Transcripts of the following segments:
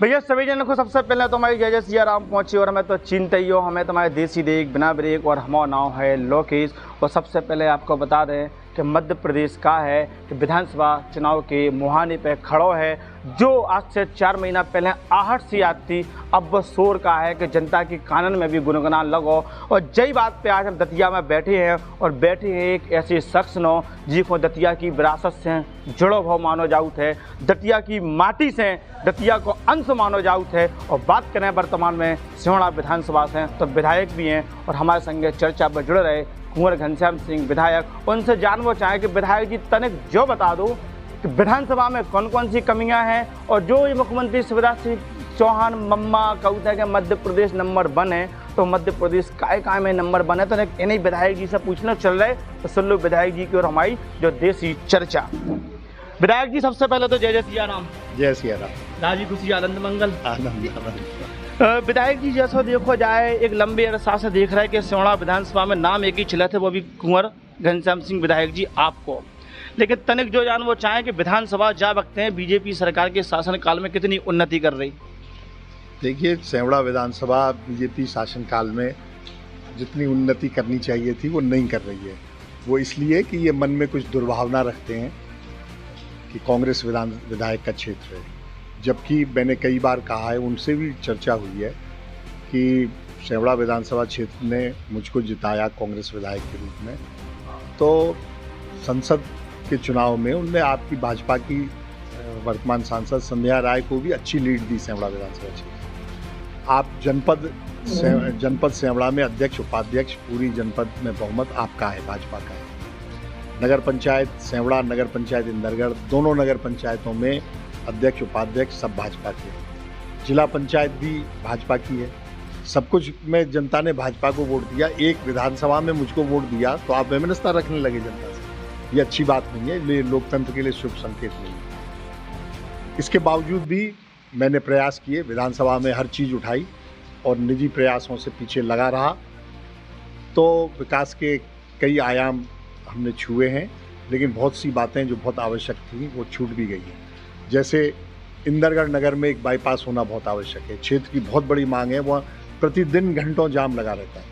भैया सभी जन को सबसे पहले तो हमारी जय जय सिया राम पहुंची और हमें तो चिंता ही हो, हमें तुम्हारे देसी देख बिना ब्रेक और हमारा नाम है लोकेश। और सबसे पहले आपको बता दें कि मध्य प्रदेश का है कि विधानसभा चुनाव के मुहाने पे खड़ो है, जो आज से 4 महीना पहले आहट सी आती थी, अब वो शोर का है कि जनता की कानन में भी गुनगुनान लगो। और जय बात पे आज हम दतिया में बैठे हैं और बैठे हैं एक ऐसे शख्स नो जिसको दतिया की विरासत से जुड़ो भाव मानो जाऊत है, दतिया की माटी से दतिया को अंश मानो जाऊत है। और बात करें वर्तमान में सिहोड़ा विधानसभा से तो विधायक भी हैं और हमारे संगे चर्चा पर जुड़े रहे कुंवर घनश्याम सिंह विधायक। उनसे जानना चाहें कि विधायक जी तनिक जो बता दो कि विधानसभा में कौन कौन सी कमियां हैं और जो ये मुख्यमंत्री शिवराज सिंह चौहान मम्मा कहते हैं कि मध्य प्रदेश नंबर 1 है, तो मध्य प्रदेश काय में नंबर 1 है। तो इन्हीं विधायक जी से पूछना चल रहा है, तो सुन लो विधायक जी की और हमारी जो देसी चर्चा। विधायक जी सबसे पहले तो जय जय सिया राम। जय सिया राम। राजी खुशी आनंद मंगल। आनंद। विधायक जी जैसा देखो जाए एक लंबे अरसा से देख रहा है कि सिहोड़ा विधानसभा में नाम एक ही चला थे, वो भी कुंवर घनश्याम सिंह विधायक जी आपको। लेकिन तनिक जो जान वो चाहें कि विधानसभा जा वक्त हैं बीजेपी सरकार के शासनकाल में कितनी उन्नति कर रही। देखिए, सिहोड़ा विधानसभा बीजेपी शासनकाल में जितनी उन्नति करनी चाहिए थी वो नहीं कर रही है। वो इसलिए कि ये मन में कुछ दुर्भावना रखते हैं कि कांग्रेस विधायक का क्षेत्र है, जबकि मैंने कई बार कहा है, उनसे भी चर्चा हुई है कि सिहोड़ा विधानसभा क्षेत्र ने मुझको जिताया कांग्रेस विधायक के रूप में, तो संसद के चुनाव में उनने आपकी भाजपा की वर्तमान सांसद संध्या राय को भी अच्छी लीड दी सिहोड़ा विधानसभा क्षेत्र। आप जनपद सिहोड़ा में अध्यक्ष उपाध्यक्ष पूरी जनपद में बहुमत आपका है, भाजपा का है। नगर पंचायत सिहोड़ा, नगर पंचायत इंदरगढ़, दोनों नगर पंचायतों में अध्यक्ष उपाध्यक्ष सब भाजपा के हैं। जिला पंचायत भी भाजपा की है। सब कुछ में जनता ने भाजपा को वोट दिया। एक विधानसभा में मुझको वोट दिया तो आप वैमनस्यता रखने लगे जनता से, ये अच्छी बात नहीं है, ये लोकतंत्र के लिए शुभ संकेत नहीं है। इसके बावजूद भी मैंने प्रयास किए, विधानसभा में हर चीज़ उठाई और निजी प्रयासों से पीछे लगा रहा, तो विकास के कई आयाम हमने छुए हैं, लेकिन बहुत सी बातें जो बहुत आवश्यक थी वो छूट भी गई हैं। जैसे इंदरगढ़ नगर में एक बाईपास होना बहुत आवश्यक है, क्षेत्र की बहुत बड़ी मांग है, वहाँ प्रतिदिन घंटों जाम लगा रहता है।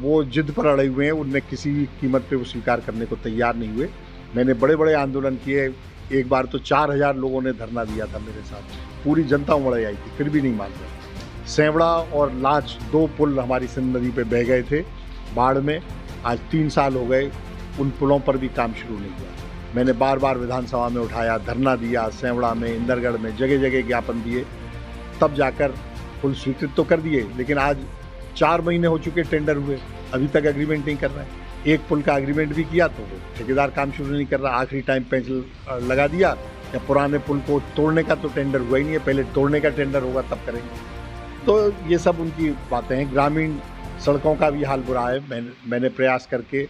वो जिद पर अड़े हुए हैं, उनने किसी भी कीमत पे वो स्वीकार करने को तैयार नहीं हुए। मैंने बड़े बड़े आंदोलन किए, एक बार तो 4000 लोगों ने धरना दिया था मेरे साथ, पूरी जनता उमड़ आई थी, फिर भी नहीं मान रहे। सिहोड़ा और लांच 2 पुल हमारी सिंध नदी पे बह गए थे बाढ़ में, आज 3 साल हो गए, उन पुलों पर भी काम शुरू नहीं हुआ। मैंने बार बार विधानसभा में उठाया, धरना दिया, सिहोड़ा में, इंदरगढ़ में, जगह जगह ज्ञापन दिए, तब जाकर पुल स्वीकृत तो कर दिए, लेकिन आज 4 महीने हो चुके टेंडर हुए, अभी तक एग्रीमेंट नहीं कर रहा है। एक पुल का एग्रीमेंट भी किया तो वो ठेकेदार काम शुरू नहीं कर रहा, आखिरी टाइम पेंच लगा दिया। या पुराने पुल को तोड़ने का तो टेंडर हुआ ही नहीं है, पहले तोड़ने का टेंडर होगा तब करेंगे। तो ये सब उनकी बातें हैं। ग्रामीण सड़कों का भी हाल बुरा है। मैंने प्रयास करके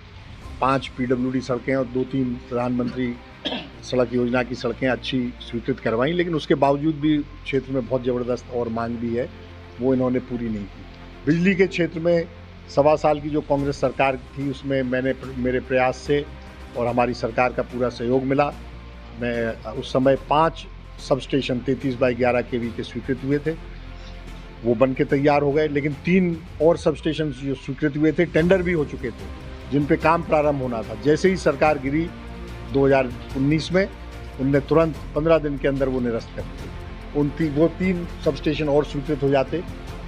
5 PWD सड़कें और 2-3 प्रधानमंत्री सड़क योजना की सड़कें अच्छी स्वीकृत करवाई, लेकिन उसके बावजूद भी क्षेत्र में बहुत ज़बरदस्त और मांग भी है, वो इन्होंने पूरी नहीं की। बिजली के क्षेत्र में 1.25 साल की जो कांग्रेस सरकार थी उसमें मेरे प्रयास से और हमारी सरकार का पूरा सहयोग मिला। मैं उस समय 5 सब स्टेशन 33/11 kV के स्वीकृत हुए थे, वो बन के तैयार हो गए, लेकिन 3 और सब स्टेशन जो स्वीकृत हुए थे टेंडर भी हो चुके थे, जिन पे काम प्रारंभ होना था। जैसे ही सरकार गिरी 2019 में, उनने तुरंत 15 दिन के अंदर वो निरस्त कर दिए। वो 3 सब स्टेशन और स्वीकृत हो जाते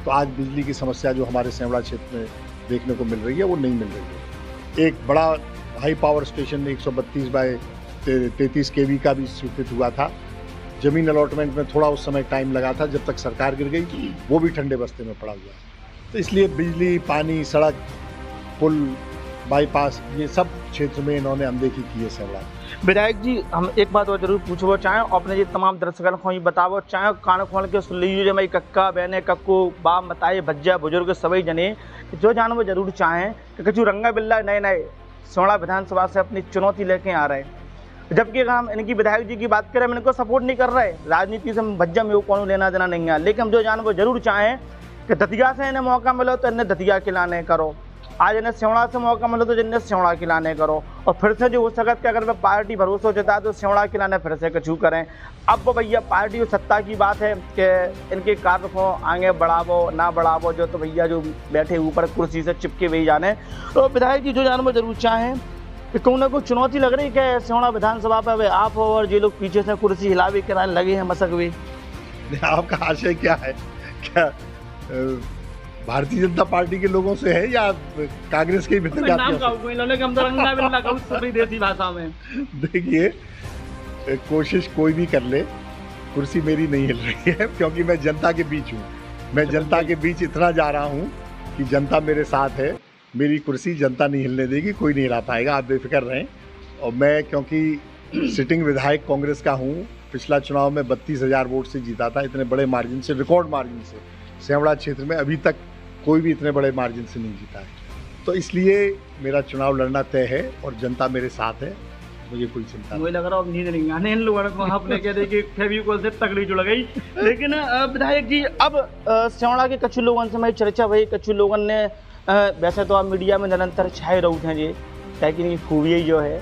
तो आज बिजली की समस्या जो हमारे सिहोड़ा क्षेत्र में देखने को मिल रही है वो नहीं मिल रही है। एक बड़ा हाई पावर स्टेशन 132/33 kV का भी स्वीकृत हुआ था। ज़मीन अलॉटमेंट में थोड़ा उस समय टाइम लगा था, जब तक सरकार गिर गई वो भी ठंडे बस्ते में पड़ा हुआ है। तो इसलिए बिजली, पानी, सड़क, पुल, बाईपास, ये सब क्षेत्र में इन्होंने अनदेखी की है सिहोड़ा। विधायक जी हम एक बात और जरूर पूछबो चाहें, अपने जी तमाम दर्शकों को ही बताबो चाहें, कान खोल के सुन लीजिए मई कक्का बहने कक्कू बाप बताइए भज्जा बुजुर्ग सभी जने जो जानवो जरूर चाहें कि कचू रंगा बिल्ला नए नए सिहोड़ा विधानसभा से अपनी चुनौती लेके आ रहे हैं, जबकि अगर हम इनकी विधायक जी की बात करें, हम इनको सपोर्ट नहीं कर रहे, राजनीति से भज्जा में कौन लेना देना नहीं है, लेकिन हम जो जानवो जरूर चाहें कि दतिया से इन्हें मौका मिलो तो इन्हें दतिया खिलाने करो, आज इन्हें सेवड़ा से मौका मिले तो जिन्हें सेवड़ा खिलाने करो, और फिर से जो हो सकता कि अगर मैं पार्टी भरोसा जता है तो सेवड़ा खिलाने फिर से कछू करें। अब भैया पार्टी और सत्ता की बात है कि इनके कार्य को आगे बढ़ावो ना बढ़ावो, जो तो भैया जो बैठे ऊपर कुर्सी से चिपके वही जाने। तो विधायक जी जो जानवर जरूर चाहें कि कहूँ ना कोई चुनौती लग रही है सेवड़ा विधानसभा पर, आप हो और ये लोग पीछे से कुर्सी हिलावे कराने लगे हैं मसक भी। आपका आशय क्या है? क्या भारतीय जनता पार्टी के लोगों से है या कांग्रेस के भीतर देसी भाषा में? देखिए, कोशिश कोई भी कर ले, कुर्सी मेरी नहीं हिल रही है, क्योंकि मैं जनता के बीच हूँ। मैं जनता के बीच इतना जा रहा हूँ कि जनता मेरे साथ है। मेरी कुर्सी जनता नहीं हिलने देगी, कोई नहीं हिला पाएगा, आप बेफिक्र रहें। और मैं क्योंकि सिटिंग विधायक कांग्रेस का हूँ, पिछला चुनाव में 32,000 वोट से जीता था, इतने बड़े मार्जिन से, रिकॉर्ड मार्जिन से। सेवड़ा क्षेत्र में अभी तक कोई भी इतने बड़े मार्जिन से नहीं जीता है, तो इसलिए मेरा चुनाव लड़ना तय है और जनता मेरे साथ है, मुझे कोई चिंता नहीं। मुझे लग रहा है अब नींद नहीं आने इन लोगों को, आपने कह देखिए फेविकोल से तगड़ी जुड़ गई। लेकिन विधायक जी अब सेवड़ा के कच्छु लोगों से मैं चर्चा भाई, कच्छु लोगों ने वैसे तो आप मीडिया में निरंतर छाए रहे हैं जी, लेकिन खूबी जो है,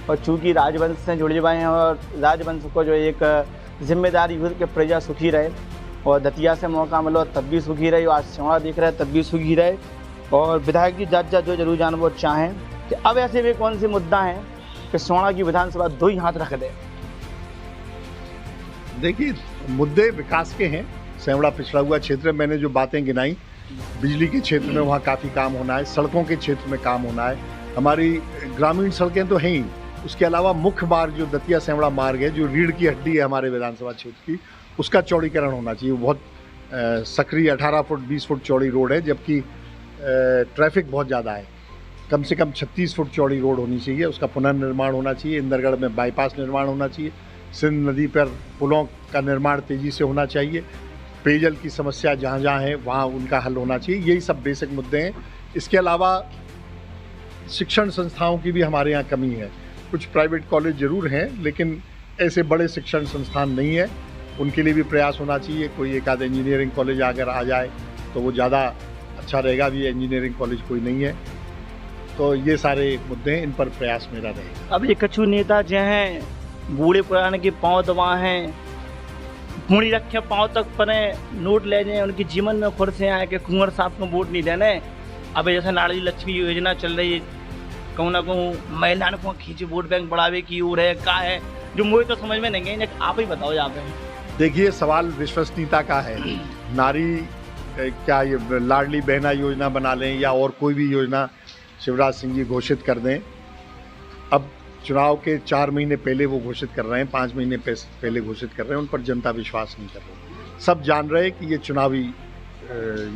और चूँकि राजवंश से जुड़े हुए हैं और राजवंश को जो एक जिम्मेदारी हुई कि प्रजा सुखी रहे, और दतिया से मौका मिलो तब भी सुखी रहे, आज सेवड़ा देख रहे हैं तब भी सुखी रहे। और विधायक जी जज जो जरूर जानवर चाहें कि अब ऐसे भी कौन से मुद्दा हैं कि सेवड़ा की विधानसभा दो ही हाथ रख दे? देखिए, मुद्दे विकास के हैं। सेवड़ा पिछड़ा हुआ क्षेत्र है, मैंने जो बातें गिनाई, बिजली के क्षेत्र में वहाँ काफ़ी काम होना है, सड़कों के क्षेत्र में काम होना है, हमारी ग्रामीण सड़कें तो हैं ही, उसके अलावा मुख्य मार्ग जो दतिया सेवड़ा मार्ग है, जो रीढ़ की हड्डी है हमारे विधानसभा क्षेत्र की, उसका चौड़ीकरण होना चाहिए। वो बहुत सक्रिय 18 फुट 20 फुट चौड़ी रोड है, जबकि ट्रैफिक बहुत ज़्यादा है। कम से कम 36 फुट चौड़ी रोड होनी चाहिए, उसका पुनर्निर्माण होना चाहिए। इंदरगढ़ में बाईपास निर्माण होना चाहिए। सिंध नदी पर पुलों का निर्माण तेज़ी से होना चाहिए। पेयजल की समस्या जहाँ जहाँ है वहाँ उनका हल होना चाहिए। यही सब बेसिक मुद्दे हैं। इसके अलावा शिक्षण संस्थाओं की भी हमारे यहाँ कमी है। कुछ प्राइवेट कॉलेज ज़रूर हैं, लेकिन ऐसे बड़े शिक्षण संस्थान नहीं है, उनके लिए भी प्रयास होना चाहिए। कोई एक आध इंजीनियरिंग कॉलेज अगर आ जाए तो वो ज़्यादा अच्छा रहेगा। अभी इंजीनियरिंग कॉलेज कोई नहीं है, तो ये सारे मुद्दे हैं, इन पर प्रयास मेरा रहेगा। अब ये कछु नेता जो हैं बूढ़े पुराने के पाँव दबा हैं, मुड़ी रखे पाँव तक परे, नोट ले जाए, उनके जीवन में खुद से आए कि कुंवर साहब को वोट नहीं देने। अब जैसे लाड़ली लक्ष्मी योजना चल रही है, कहूँ ना कहूँ महिलाओं को खींचे वोट बैंक बढ़ावे की ओर है, क्या है जो मुझे तो समझ में नहीं है, आप ही बताओ यहाँ पे। देखिए, सवाल विश्वसनीयता का है। नारी क्या ये लाडली बहना योजना बना लें या और कोई भी योजना शिवराज सिंह जी घोषित कर दें, अब चुनाव के 4 महीने पहले वो घोषित कर रहे हैं, 5 महीने पहले घोषित कर रहे हैं, उन पर जनता विश्वास नहीं कर रही। सब जान रहे हैं कि ये चुनावी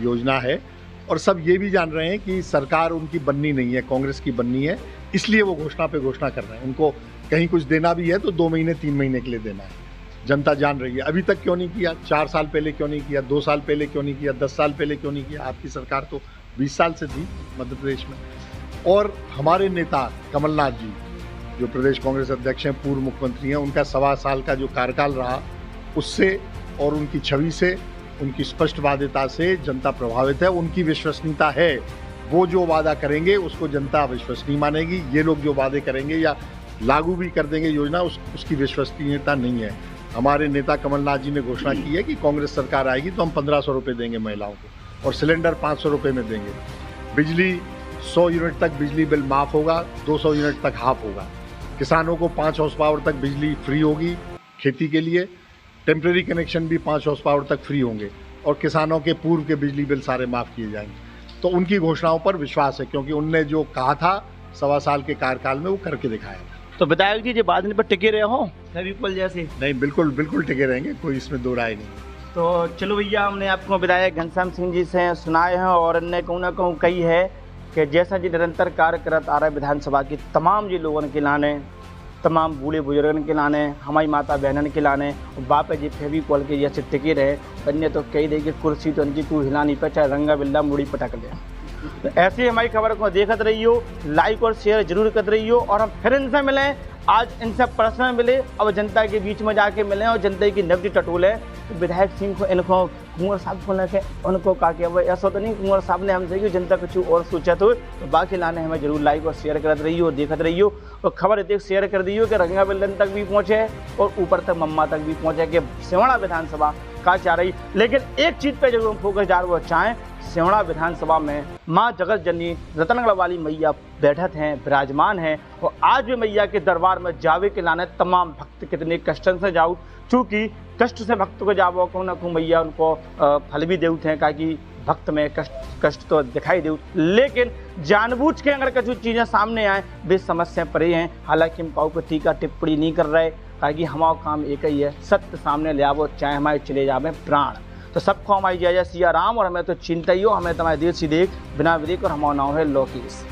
योजना है, और सब ये भी जान रहे हैं कि सरकार उनकी बननी नहीं है, कांग्रेस की बननी है, इसलिए वो घोषणा पे घोषणा कर रहे हैं। उनको कहीं कुछ देना भी है तो 2 महीने 3 महीने के लिए देना है। जनता जान रही है। अभी तक क्यों नहीं किया? 4 साल पहले क्यों नहीं किया? 2 साल पहले क्यों नहीं किया? 10 साल पहले क्यों नहीं किया? आपकी सरकार तो 20 साल से थी मध्य प्रदेश में। और हमारे नेता कमलनाथ जी, जो प्रदेश कांग्रेस अध्यक्ष हैं, पूर्व मुख्यमंत्री हैं, उनका 1.25 साल का जो कार्यकाल रहा, उससे और उनकी छवि से, उनकी स्पष्टवादिता से जनता प्रभावित है। उनकी विश्वसनीयता है। वो जो वादा करेंगे उसको जनता विश्वसनीय मानेगी। ये लोग जो वादे करेंगे या लागू भी कर देंगे योजना, उसकी विश्वसनीयता नहीं है। हमारे नेता कमलनाथ जी ने घोषणा की है कि कांग्रेस सरकार आएगी तो हम 1500 रुपये देंगे महिलाओं को, और सिलेंडर 500 रुपये में देंगे। बिजली 100 यूनिट तक बिजली बिल माफ़ होगा, 200 यूनिट तक हाफ होगा। किसानों को 5 हॉर्स पावर तक बिजली फ्री होगी खेती के लिए। टेम्प्रेरी कनेक्शन भी 5 हॉर्स पावर तक फ्री होंगे, और किसानों के पूर्व के बिजली बिल सारे माफ़ किए जाएंगे। तो उनकी घोषणाओं पर विश्वास है, क्योंकि उनने जो कहा था 1.25 साल के कार्यकाल में वो करके दिखाया था। तो विधायक जी, बाद में पर टिके रहे हो फेविकोल जैसे? नहीं, बिल्कुल बिल्कुल टिके रहेंगे, कोई इसमें दो राय नहीं। तो चलो भैया, हमने आपको विधायक घनश्याम सिंह जी से सुनाए हैं, और इनने कहूँ ना कहूँ कही है कि जैसा जी निरंतर कार्य करत आ रहा है विधानसभा की तमाम जी लोगों के लाने, तमाम बूढ़े बुजुर्गन के लाने, हमारी माता बहनन के लाने, बाप जी फेविकोल के जैसे टिके रहे। अन्य तो कही दे कि कुर्सी तो इनकी तू हिला नहीं पे, चाहे रंगा बिल्ला मुड़ी पटक दे। तो ऐसे ही हमारी खबर को देखते रहियो, लाइक और शेयर जरूर करते रहियो, और हम फिर इनसे मिलें आज इनसे पर्सनल मिले और जनता के बीच में जाके मिले और जनता की नब्ज टटोले। तो विधायक सिंह को इनको कुंवर साहब को लेके उनको कहा कि अब ऐसा तो नहीं कुंवर साहब ने हमसे कि जनता कुछ और सोचा तो बाकी लाने हमें जरूर लाइक और शेयर करते रही हो, देखते रही हो और खबर इतनी शेयर कर दी हो कि रंगा बिल्लन तक भी पहुँचे और ऊपर तक मम्मा तक भी पहुँचे कि सिवड़ा विधानसभा का चाह रही। लेकिन एक चीज़ पे जरूर फोकस जा वो चाहें, सिवड़ा विधानसभा में माँ जगत जननी रतनगढ़ वाली मैया बैठत हैं, विराजमान हैं और आज भी मैया के दरबार में जावे के लाने तमाम भक्त कितने कष्टन से जाओ, चूँकि कष्ट से भक्त को जावो को न को मैया उनको फल भी देते हैं, कि भक्त में कष्ट तो दिखाई दे। लेकिन जानबूझ के अगर कुछ चीज़ें सामने आए वे समस्या परे हैं। हालांकि हम काऊ को टीका टिप्पणी नहीं कर रहे, ताकि हमारा काम एक ही है, सत्य सामने ले आवो चाहे हमारे चले जावे प्राण। तो सबको हमारी जय जय सिया राम और हमें तो चिंता ही हो, हमें तुम्हारे देश ही देख बिना विदेख और हमारा नाम है लोकेश।